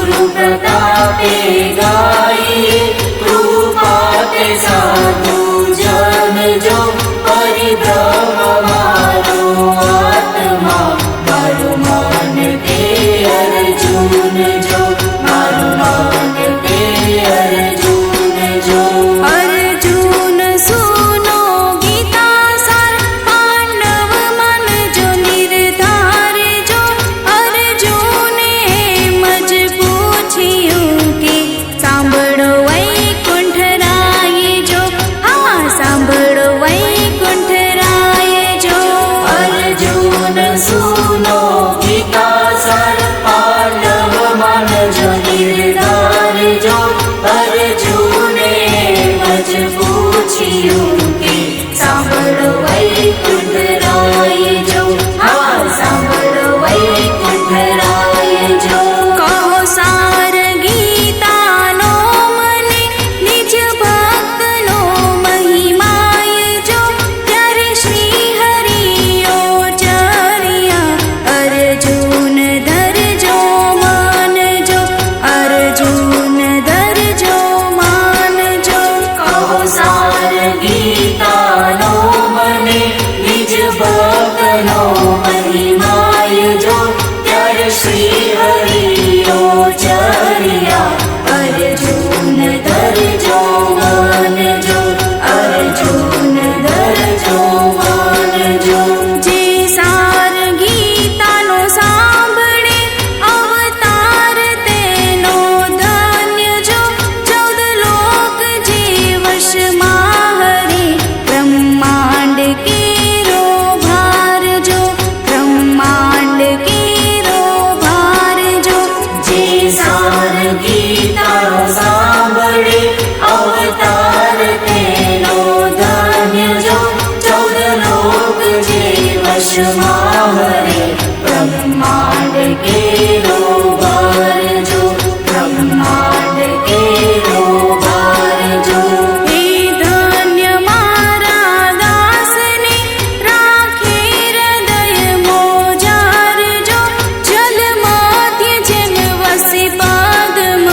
गुरु प्रतापे गाये कृपा ते साधु जन जो परिभ्रम मारो आत्मा मारो मन ते अर्जुन जो मारो मन ते अर्जुन जो। अर्जुन सुनो गीता सार पांडव मन जो निर्धार जो। अर्जुने मज पूछ्યું કે સાંભળો વૈકુંઠ રાય જો। હા સાંભળો વૈકુંઠ રાય જો। अर्जुन सुनो गीता सार पांडव मन जो निर्धार जो। अर्जुने मज पूछ्યું કે સાંભળો વૈકુંઠ રાય જો। હા સાંભળો વૈકુંઠ રાય જો। કહો સાર ગીતાનો મને નિજ ભક્તનો મહિમાય જો। ત્યારે શ્રી હરિયો ચર્યા અર્જુન ધરજો માન જો। અર્જુન ધરજો માન જો। કહો સાર ગીતાનો મને નિજ ભક્તનો મહિમાય જો। ત્યારે શ્રી હરિયો ચર્યા અર્જુન ધરજો માન જો। અર્જુન ધરજો માન જો। જે સાર ગીતાનો સાંભળે અવતાર તેનો ધન્ય જો। 14 લોક જે વશમાં હરે બ્રહ્માંડ કેરો ભાર જો। બ્રહ્માંડ કેરો ભાર જો। જે સાર ગીતાનો સાંભળે અવતાર તેનો ધન્ય જો। 14 લોક જે વશમાં હરે બ્રહ્માંડ કેરો ભાર જો। બ્રહ્માંડ કેરો ભાર જો। હે ધન્ય મારા દાસને રાખે હૃદય મોજાર જો। જલ મધ્ય જેમ વસે પદ્મ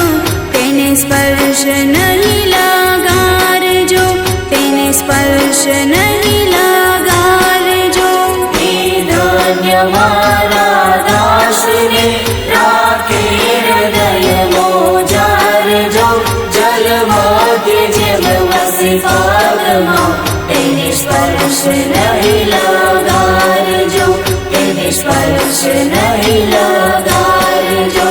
તેને સ્પર્શ નહીં લગાર જો। તેને સ્પર્શ નહીં લગાર જો। હે ધન્ય મારા દાસને રાખે હૃદય મોજાર જો। જલ મધ્ય જેમ વસે પદ્મ તેને સ્પર્શ નહીં લગાર જો। તેને સ્પર્શ નહીં લગાર જો।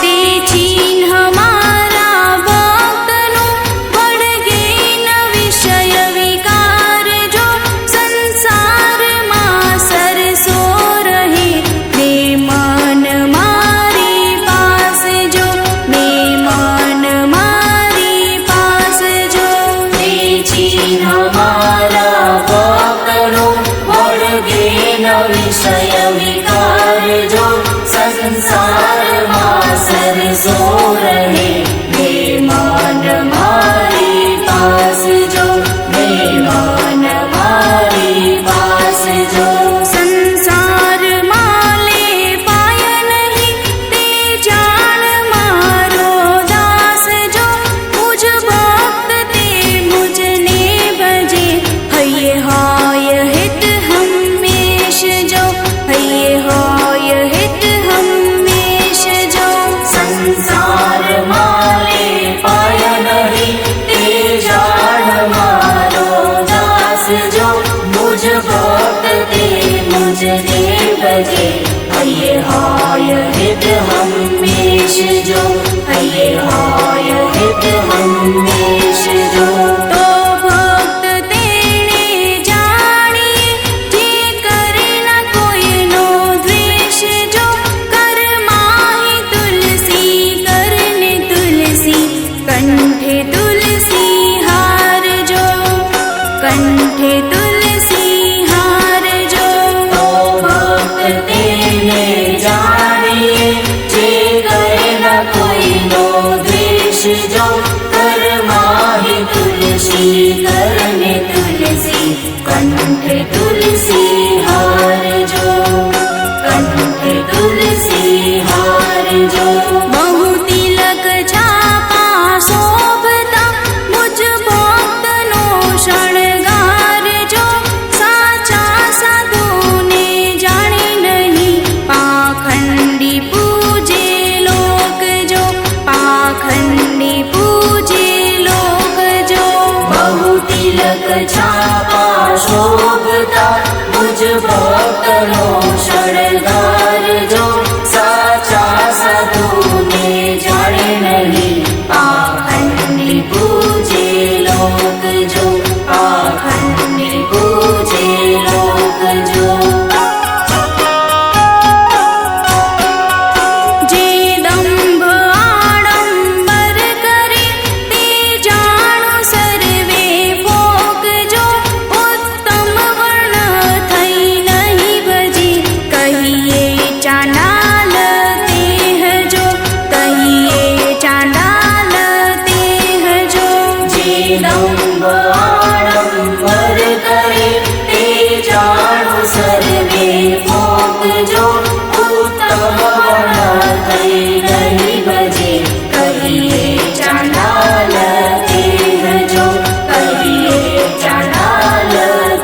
તે ચિહ્ન મારા ભક્તનું વળગે ન વિષય વિકાર જો। સંસારમાં સરસો રહે ને મન મારી પાસ જો। ને મન મારી પાસ જો। તે ચિહ્ન મારા ભક્તનું વળગે ન વિષય વિકાર જો। સંસારમાં સરસો રહે ને મન મારી પાસ જો। ને મન મારી પાસ જો। સંસારમાં લેપાય નહીં તે જાણ મારો દાસ જો। મુજ ભક્ત તે મુજને ભજે હૈયે હોય હિત હંમેશ જો। હૈયે હોય હિત હંમેશ જો। સંસારમાં લેપાય નહીં તે જાણ મારો દાસ જો। મુજ ભક્ત તે મુજને ભજે હૈયે હોય હિત હંમેશ જો। હૈયે હોય હિત હંમેશ જો। તો ભક્ત તેણે જાણીએ જે કરે ન કોઈનો દ્વેષ જો। કર માહી તુલસી કરને તુલસી કંઠે તુલસી હાર જો। કંઠે તુલસી હાર જો। તો ભક્ત તેને જાણીએ જે કરે बहु तिलक छापा शोभता मुझ भक्तनो शणगार जो साचा साधुने जाने नहीं पाखंडी पूजे लोक जो पाखंडी पूजे लोक जो बहु तिलक छापा शोभता मुझ भक्तनो शणगार जो साचा साधुने जाने नहीं पाखंडी पूजे लोक जो पाखंडी पूजे लोक जो जे दंभ आडंबर करे ते जाणो सर्वे भोग जो उत्तम वर्ण थई नहीं भजी कहिए चांडाल तेह जो कहिए चांडाल तेह जो जे दंभ आडंबर करे ते जाणो सर्वे भोग जो उत्तम वर्ण थई नहीं भजे कहिए चांडाल तेह जो कहिए चांडाल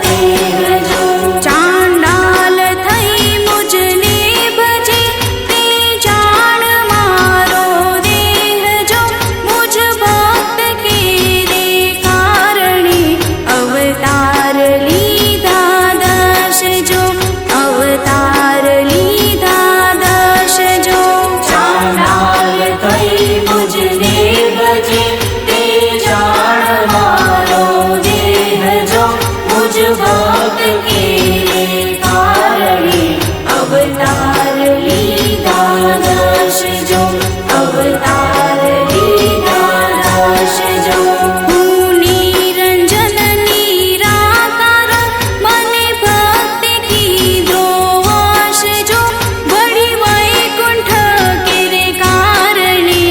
तेह जो चांडाल थई मुझने भजे ते जान मारो देह जो मुझ भक्त के रे कारणे अवतार लीधा दश जो अवतार लीधा दश जो चांडाल थई मुझने भजे ते जान मारो देह जो मुझ भक्त के रे कारणे अवतार लीधा दश जो अवतार लीधा दश जो હું નિરંજન નિરાકાર મને ભક્તિ કીધો વાસ જો વળી વૈકુંઠ કેરે કારણે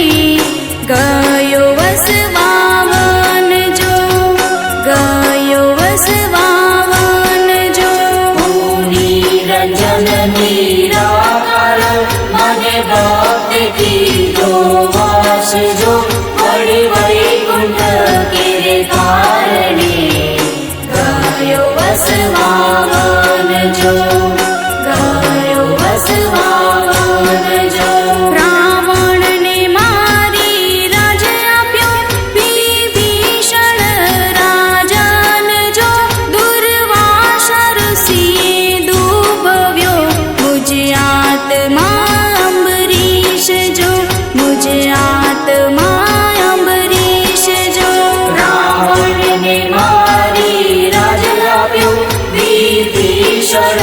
ગયો વસવાવન જો ગયો વસવાવન જો હું નિરંજન નિરાકાર મને ભક્તિ કીધો વાસ જો વળી વૈકુંઠ કેરે કારણે ગયો વસવાવન જો ગયો વસવાવન જો રાવણને મારી રાજ આપ્યો વિભીષણ રાજન જો દુર્વાસા ઋષિએ દુભવ્યો મુજ આત્મા અંબરીશ જો મુજ આત્મા અંબરીશ જો રાવણને મારી રાજ આપ્યો વિભીષણ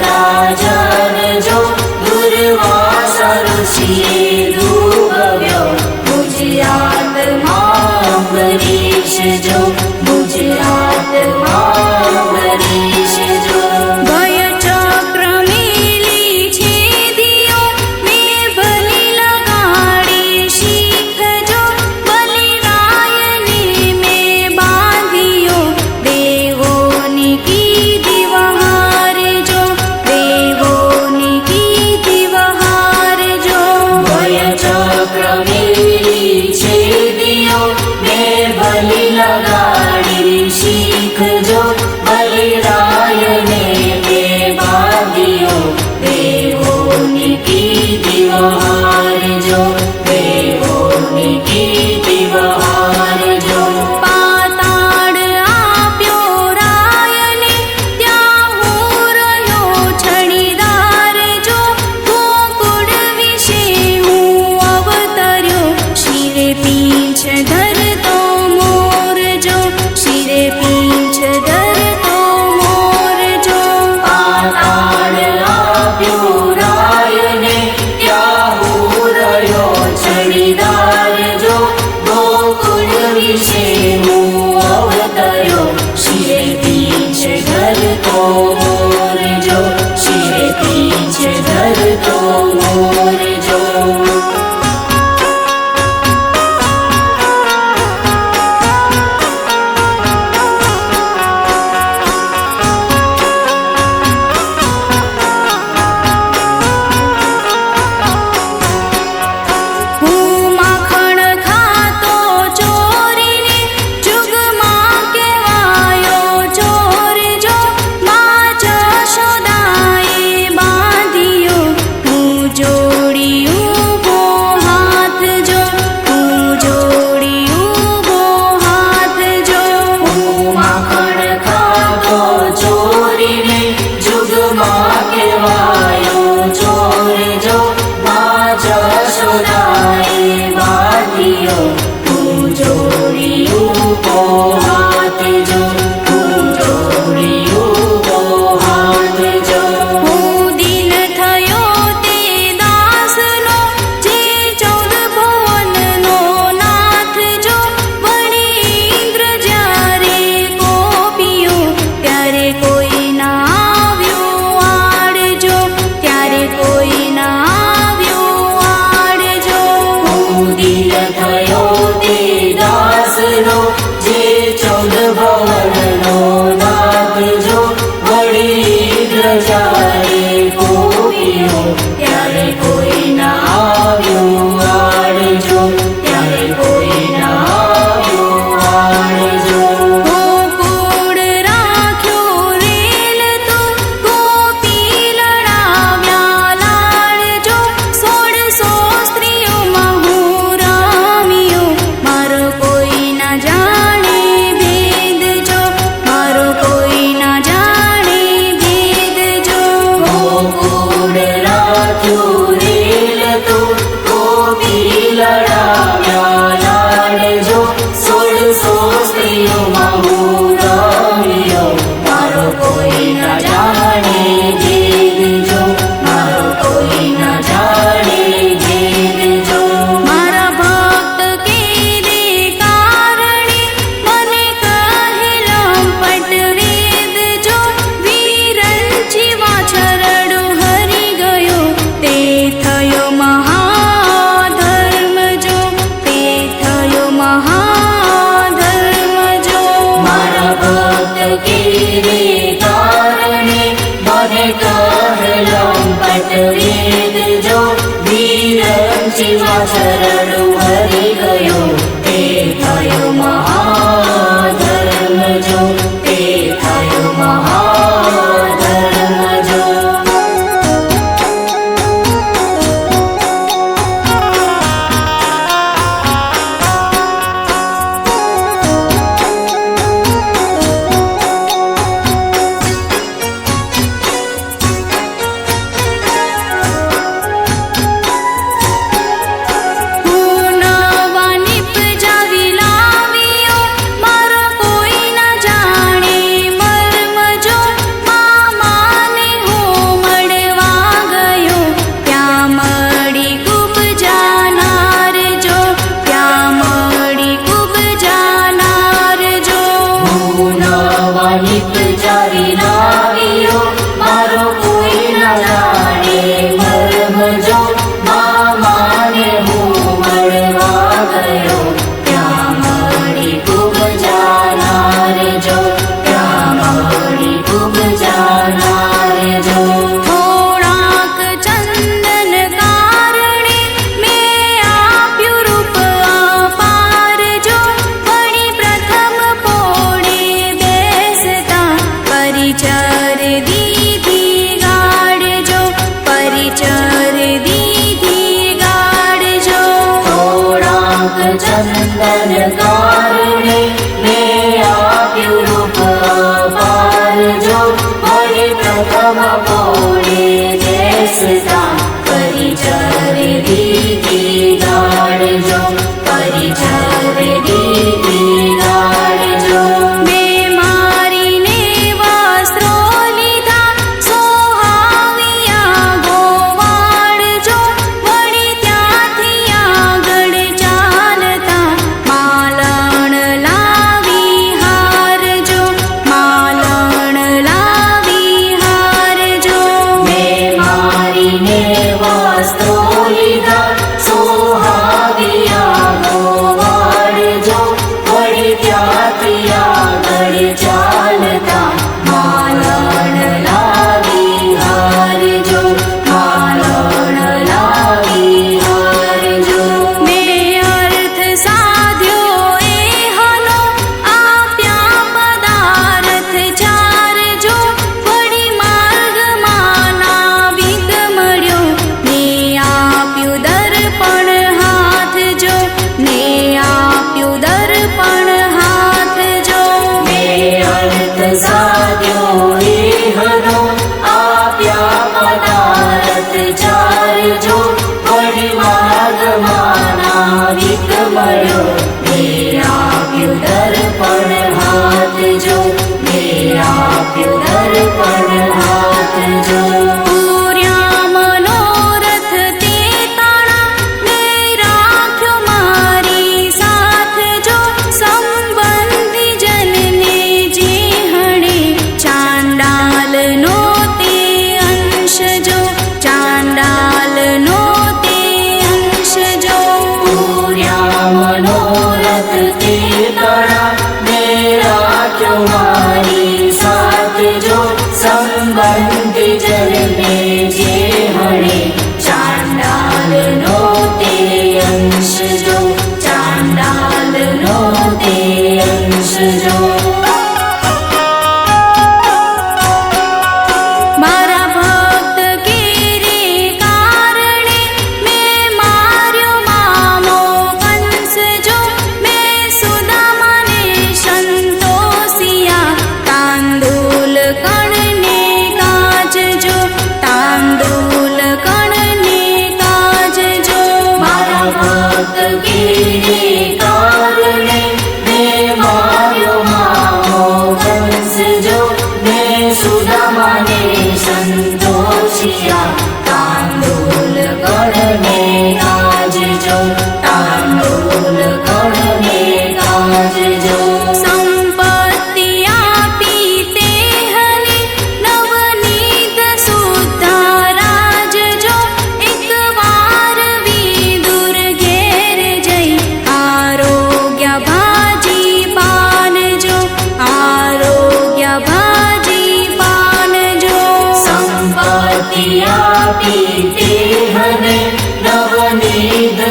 રાજન જો દુર્વાસા ઋષિએ દુભવ્યો મુજ આત્મા અંબરીશ જો મુજ આત્મા અંબરીશ જો ભય ચક્ર મેલી છેદિયો મેં ભલી લગાડી શીખ જો બલિરાયને મેં બાંધિયો દેવોની કીધી વહાર જો દેવોની કીધી વહાર જો ભય ચક્ર મેલી છેદિયો મેં ભલી લગાડી શીખ જો સુદીન થયો તે દાસનો, જે 14 ભવનનો નાથ જો વળી દ્રજાએ ગોપીઓ, ત્યારે કોઈ ના આવ્યું આડજો, ત્યારે કોઈ ના આવ્યું આડજો. ગોકુળ રાખ્યો રેલ તો ગોપી લડાવ્યા લાડજો, 1600 સ્ત્રીઓમાં હું રામ્યો, મારો કોઈ ના જાણે ભેદ જો, મારો કોઈ ના જાણે ભેદ જો. ગોકુળ રાખ્યું રેલ તો ગોપી લડાવ્યા લાડજો, 1600 સ્ત્રીઓમાં હું રામ્યો, મારો કોઈ ના જાણે ભેદ જો, મારો કોઈ ના જાણે ભેદ જો. મારા ભક્ત કેરે કારણે મને કહેલમ પટ વેદ જો, વીરંચી વાછરડું હરી ગયો, તે થયો મહાધર્મ જો, તે થયો મહાધર્મ જો. મારા ભક્ત કેરે કારણે મને કહેલમ પટ વેદ જો, વીરંચી વાછરડું હરી ગયો, તે થયો મહાધર્મ જો, તે થયો મહાધર્મ જો. હું નવા નિપજાવી લાવ્યો, મારો કોઈ ના જાણે મર્મ જો, મામાને હું મળવા ગયો, ત્યાં મળી ખૂબ જાનાર જો, ત્યાં મળી ખૂબ જાનાર જો. હું નવા નિપજાવી લાવ્યો, મારો કોઈ ના જાણે મર્મ જો, મામાને હું મળવા ગયો, ત્યાં મળી ખૂબ જાનાર જો, ત્યાં મળી ખૂબ જાનાર જો. થોડાક ચંદન કારણે મેં આપ્યું રૂપ અપાર જો, વળી પ્રથમ પોળે બેસતા પરિચર દીધી ગાડજો, પરિચર દીધી ગાડજો. થોડાક ચંદન કારણે મેં આપ્યું રૂપ અપાર જો, વળી પ્રથમ પોળે બેસતા પરિચર દીધી ગાડજો, પરિચર દીધી ગાડજો. મેં મારીને વસ્ત્રો લીધા, સોહાવ્યા ગોવાળ જો, વળી ત્યાંથી આગળ ચાલતા માલણ લાવી હાર જો, માલણ લાવી હાર જો. મેં મારીને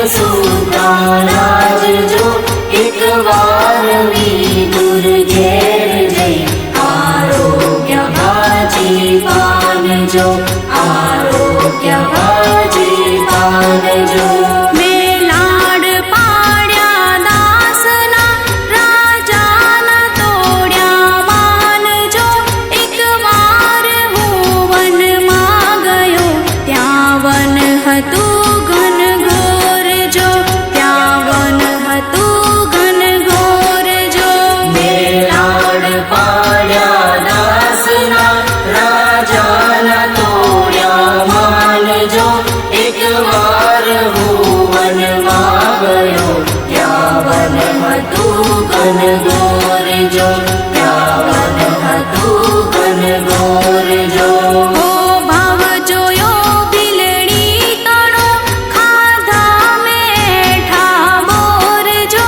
સુતારાજ જો એક વાર વિદુર ઘેર જઈ આરોગ્ય ભાજી પાનજો આરોગ્ય ભાજી પાનજો મેં લાડ પાડ્યા દાસના રાજાના તોડ્યા માનજો એક વાર હું વનમાં ગયો ત્યાં વન હતું ઘનઘોર જો ત્યાં વન હતું ઘનઘોર જો મેલાડ પાડ્યા દાસના રાજાના તોડ્યા માનજો એક વાર હું વનમાં ગયો ત્યાં વન હતું ઘનઘોર જો ત્યાં વન હતું ઘનઘોર જો ઓ ભાવ જોયો ભીલડી તણો ખાધા મેઠા બોર જો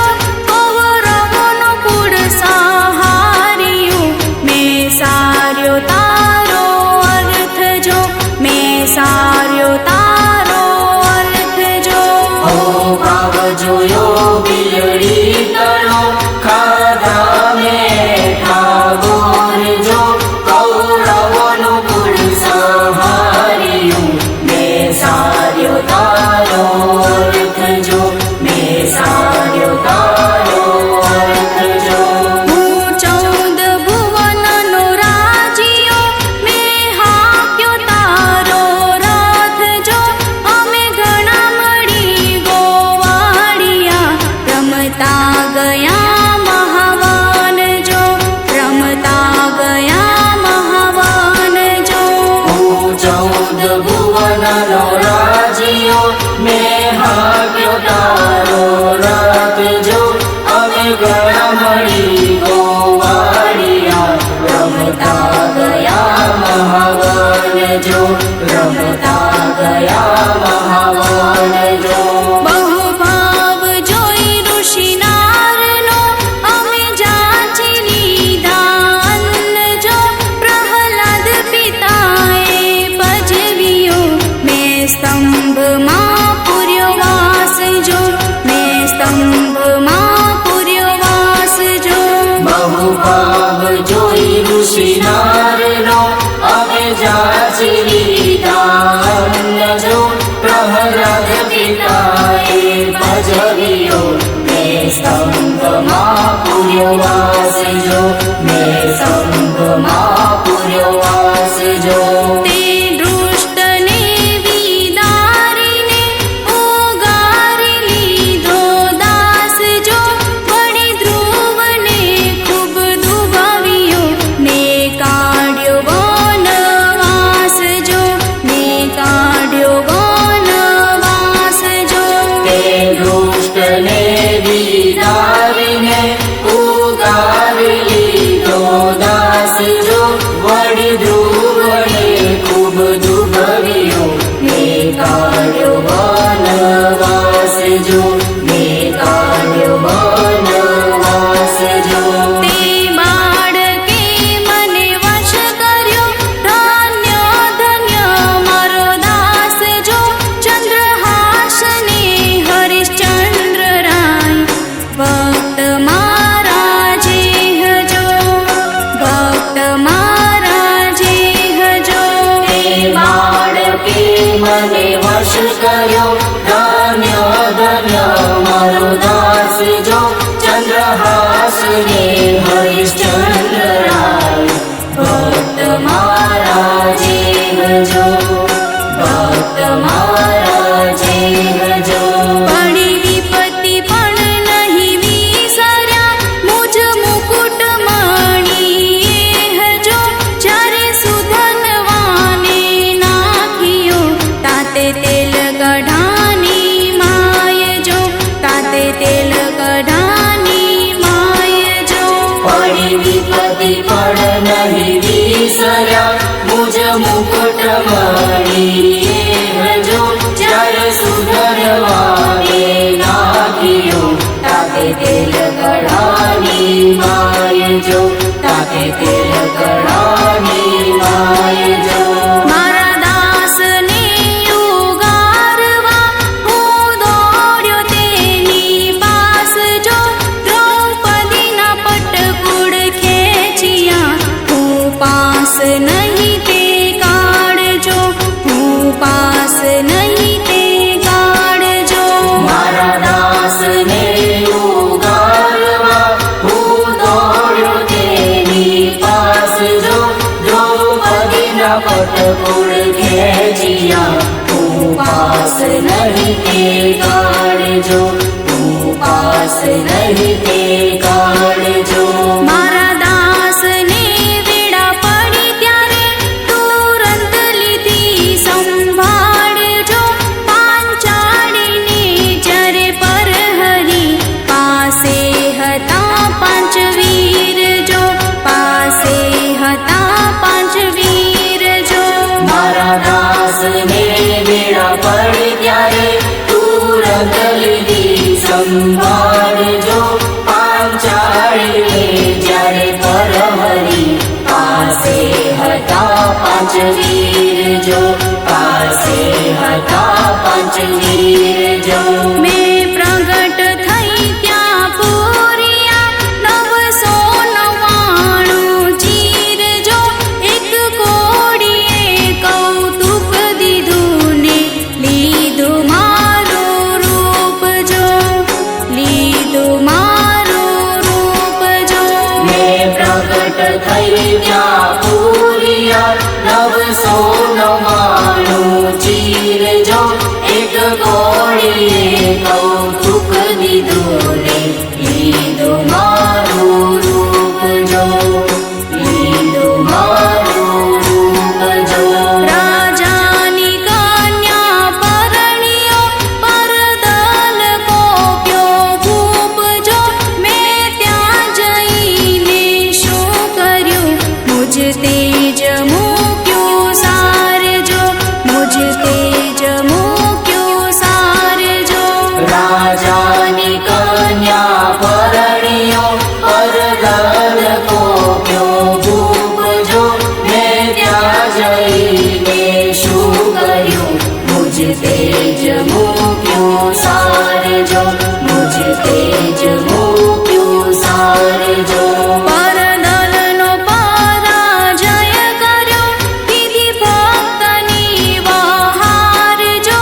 કૌરવોનો કુળ સહાર્યું મેં સાર્યો તારો અર્થ જો મેં સાર્યો તારો અર્થ જો ઓ ભાવ જોયો બિલડી તણો ખાધા મેઠા ગોર જો કૌરવોનું કુળ સહાર્યું મેં સાર્યો તારો અર્થ જો મેં સાર્યો તારો અર્થ જો હું 14 ભુવનનો રાજીયો મેં હાંક્યો તારો રથ જો અમે ઘણા મળી ગોવાળિયા રમતા ગયા મહાવન જો રમતા ગયા મહાવન જો હું 14 ભુવનનો રાજીયો મેં હાંક્યો તારો રથ જો અમે ઘણા મળી ગોવાળિયા રમતા ગયા મહાવન જો રમતા ગયા મહાવન જો બહુ ભાવ જોઈ ઋષિ નારનો અમે જાંચી લીધા અન્ન જો પ્રહલાદ પિતાએ પજવ્યો મેં સ્તંભમાં પૂર્યો વાસ જો મેં સ્તંભમાં પૂર્યો વાસ જો બહુ ભાવ જોઈ ઋષિ નારનો અમે જાચી લીધા અન્ન જો પ્રહલાદ પિતાએ ભજવ્યો મેં સ્તંભમાં પૂર્યો વાસ જો મેં સ્તંભમાં પૂર્યો વાસ જો તે દૃષ્ટને વિદારીને ઉગારી લીધો દાસ જો વળી ધ્રુવને ખૂબ દુભાવ્યો ને કાઢ્યો વનવાસ જો ને કાઢ્યો વનવાસ જો તે દુષ્ટને વિદારીને ઉગારી લીધો દાસ જો વળી ધ્રુવને ખૂબ દુભવ્યો ને કાઢ્યો વનવાસ જો ને કાઢ્યો વનવાસ જો તે બાળકે મને વશ કર્યો ધન્ય ધન્ય મારો દાસ જો ચંદ્રહાસને હરિશ્ચંદ્ર રાય ભક્ત મારા જે હજો ભક્ત મારા જે હજો તે બાળકે મને વશ કર્યો ધન્ય ધન્ય મારો દાસ જો ચંદ્રહાસને હરિશ્ચંદ્ર રાય ભક્ત મારા જે હજો ભક્ત મારા જે હજો પડી વિપત્તિ પણ નહીં વિસર્યા મુજ મુકુટ મણીએ હજો જ્યારે સુધનવાને નાખ્યો તાતે તેલ કઢાની માય જો તાતે તેલ કઢાની માય જો પડી વિપત્તિ પણ નહીં વિસર્યા મુજ મુકુટ મણીએ હજો જ્યારે સુધરવાને નાખ્યો તાતે તેલ કઢાની માય જો તાતે તેલ કઢાની માય જો મારા દાસને ઉગારવા હું દોડ્યો પાડજો, ઉપાસ નહીં તે કાઢજો. મારા દાસને વેળા પડી ત્યારે તુરંત લીધી સંભાળજો. પાંચાળીને જ્યારે પરહરી પાસે હતા પાંચ વીર જો, પાસે હતા પાંચ વીર જો. મારા દાસને વેળા પડી ત્યારે તુરંત લીધી સંભાળજો. પાંચાળીને જ્યારે પરહરી પાસે હતા પાંચ વીર જો, પાસે હતા પાંચ વીર જો. મેં પ્રગટ થઈ ત્યાં પૂર્યા 999 ચીર જો. એક કોડીએ કૌતુક દીધું ને લીધું મારું રૂપ જો, લીધું મારું રૂપ જો. મેં પ્રગટ થઈ ત્યાં પૂર્યા 999 ચીર જો. એક કોળીએ કૌતુક દીધું ને લીધું મારું રૂપ જો, લીધું મારું રૂપ જો. રાજાની કન્યા પરણ્યો પરદલ કોપ્યો ખૂબ જો. મેં ત્યાં જઈને શું કર્યું મુજ તેજ મૂક્યું સારજો, મુજ તેજ મૂક્યું સારજો. રાજાની કન્યા પરણ્યો પરદલ કોપ્યો ભૂપ જો. મેં ત્યાં જઈને શું કર્યું મુજ તેજ મૂક્યું સારજો, મુજ તેજ મૂક્યું સારજો. પરદલનો પરાજય કર્યો વિધિ ભક્તની વહાર જો.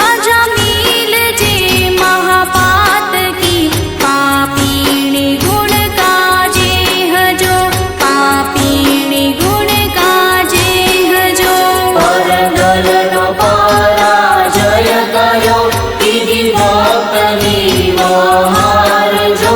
અજમીલ જે મહાપાતકી પાપીણી ગુણ કાજે હજો, પાપીણી ગુણ કાજે હજો. પરદલનો પરાજય કર્યો વિધિ ભક્તની વહાર જો.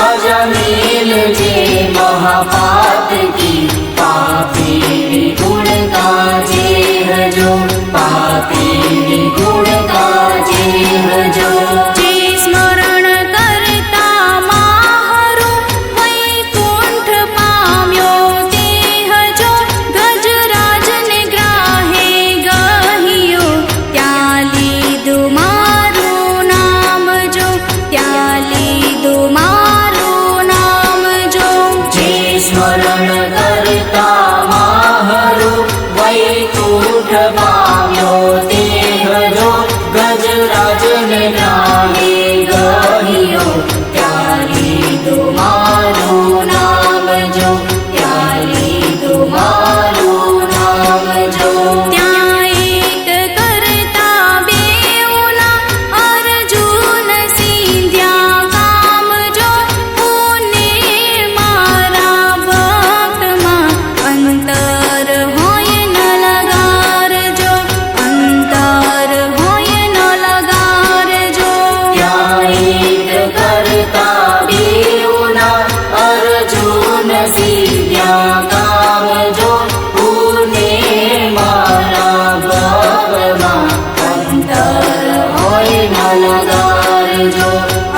અજમીલ જે મહાપાતકી પાપીની ગુણ કાજે હજો, પાપીની ગુણ કાજે હજો. જે સ્મરણ કરતા મારું વૈકુંઠ પામ્યો તે હજો. ગજરાજને ગ્રાહે ગહિયો ત્યાં લીધું મારું નામ જો, ત્યાં લીધું મારું નામ જો. જે સ્મરણ કરતા મારું વૈકુંઠ પામ્યો તે હજો. ગજરાજને નામે ગહિયો ત્યાં લીધું મારું નામ જો, ત્યાં લીધું મારું નામ જો. ત્યાં એક કરતા બેઉના અર્જુન સિંધ્યા કામ જો. પુને મારા ભક્તમાં અંતર હોય ન લગારજો, અંતર હોય ન લગારજો. ત્યાં એક કરતા બેઉના અર્જુન સિંધ્યા કામ જો. પુને મારા ભવમાં અંતર હોય ન લગારજો,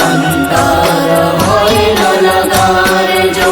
અંતર હોય ન લગારજો.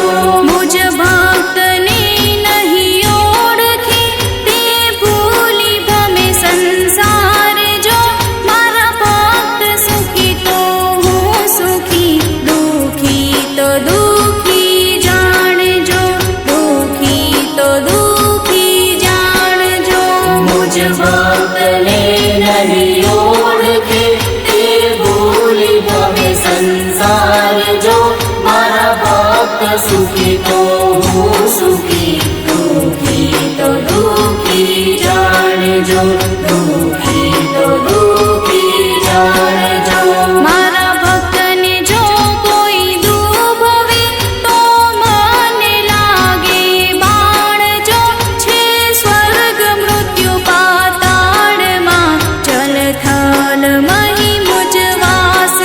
મુજ ભક્તને નહીં ઓળખે તે ભૂલી ભમે સંસાર જો. મારા ભક્ત સુખી તો હું સુખી, દુખી તો દુખી જાણજો, દુખી તો દુખી જાણજો. મુજ ભક્તને નહીં ઓળખે તે ભૂલી ભમે સંસાર જો. મારા ભક્ત સુખી તો હું સુખી, દુખી તો દુખી જાણજો, દુખી તો દુખી જાણજો. મારા ભક્તને જો કોઈ દુભવે તો મને લાગે બાણ જો. છે સ્વર્ગ મૃત્યુ પાતાળમાં જલ થલ મહી મુજ વાસ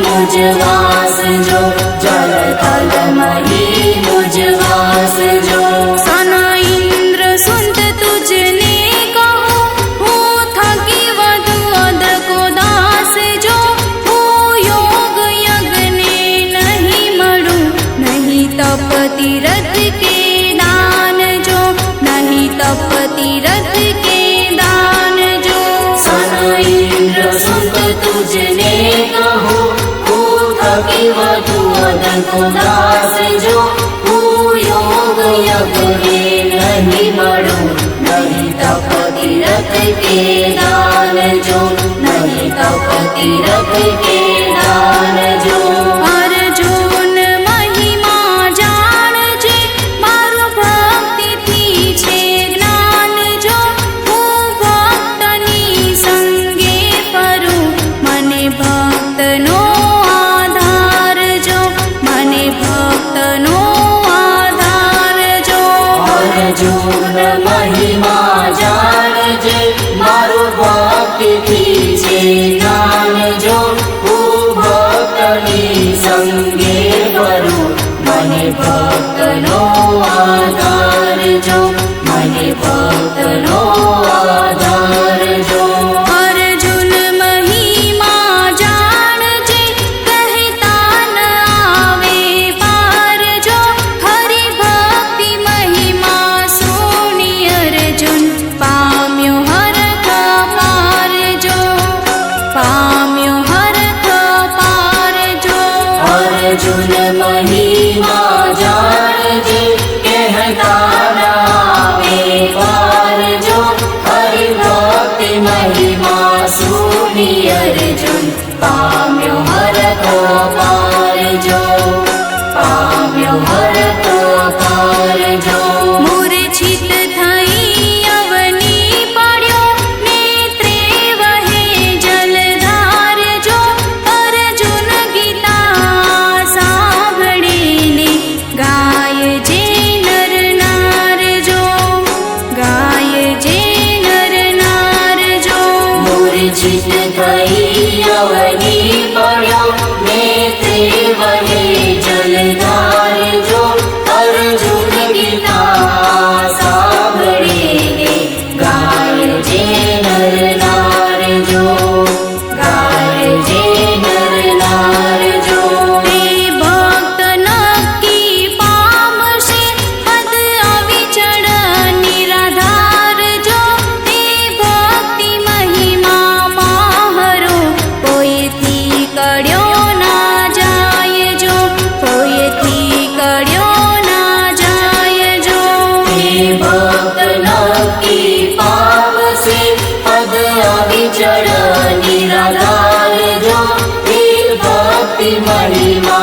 मुझवास जो जल थल मही मुझवास जो सन इंद्र सुत तुझने कहो હું થકી વધુ અદ્ર કો દાસ જો હું યોગ યજ્ઞને નહીં મળું નહીં તપ તીરથ કે દાન જો નહીં તપ તીરથ કે દાન જો सन इंद्र सुत तुझने कहो थकी वधु अदन को दास जो योग यज्ञ नहीं मरु नहीं तप तीरथ के दान जो नहीं तप तीरथ के दान जो અર્જુન મહિમા જાણજે મારું ભક્તિથી છે જ્ઞાન જો હું ભક્તની સંગે ફરું મને ભક્તનો આધાર જો મને ભક્તનો આધાર જો अर्जुन महिमा जाणजे मारो भक्ति छे ज्ञान जो भक्तनी संगे वरु मने भक्तनो आधार जो मने भक्तनो आधार जो અર્જુન મહિમા જાણજે કહેતા ન આવે પાર જો હરિ ભક્તિ મહિમા સુની અર્જુન પામ્યો હરખ પાર જો પામ્યો હરખ પાર જો अर्जुन महिमा जाणजे कहता नावे पार जो हरि भक्ति महिमा सुनी अर्जुन पाम्यो हरख पार जो पाम्यो हरख पार जो મૂર્છિત થઈ અવની પડ્યો નેત્રે વહે જલધાર જો અર્જુન ગીતા સાંભળીને ગાય જે નર નાર જો ગાય જે નર નાર જો मूर्छित थई अवनी पड्यो नेत्रे वहे जलधार जो अर्जुन गीता सांभळीने गाय जे नर नार जो गाय जे नर नार जो તે ભક્ત નક્કી પામશે પદ અવિચળ નિરાધાર જો તે ભક્તિ મહિમા માહરો કોઈથી કડ્યો ના જાય જો કોઈથી કડ્યો ના જાય જો हे भक्त नक्की पामसे पद अविचल निराधार जो हे भक्ति महिमा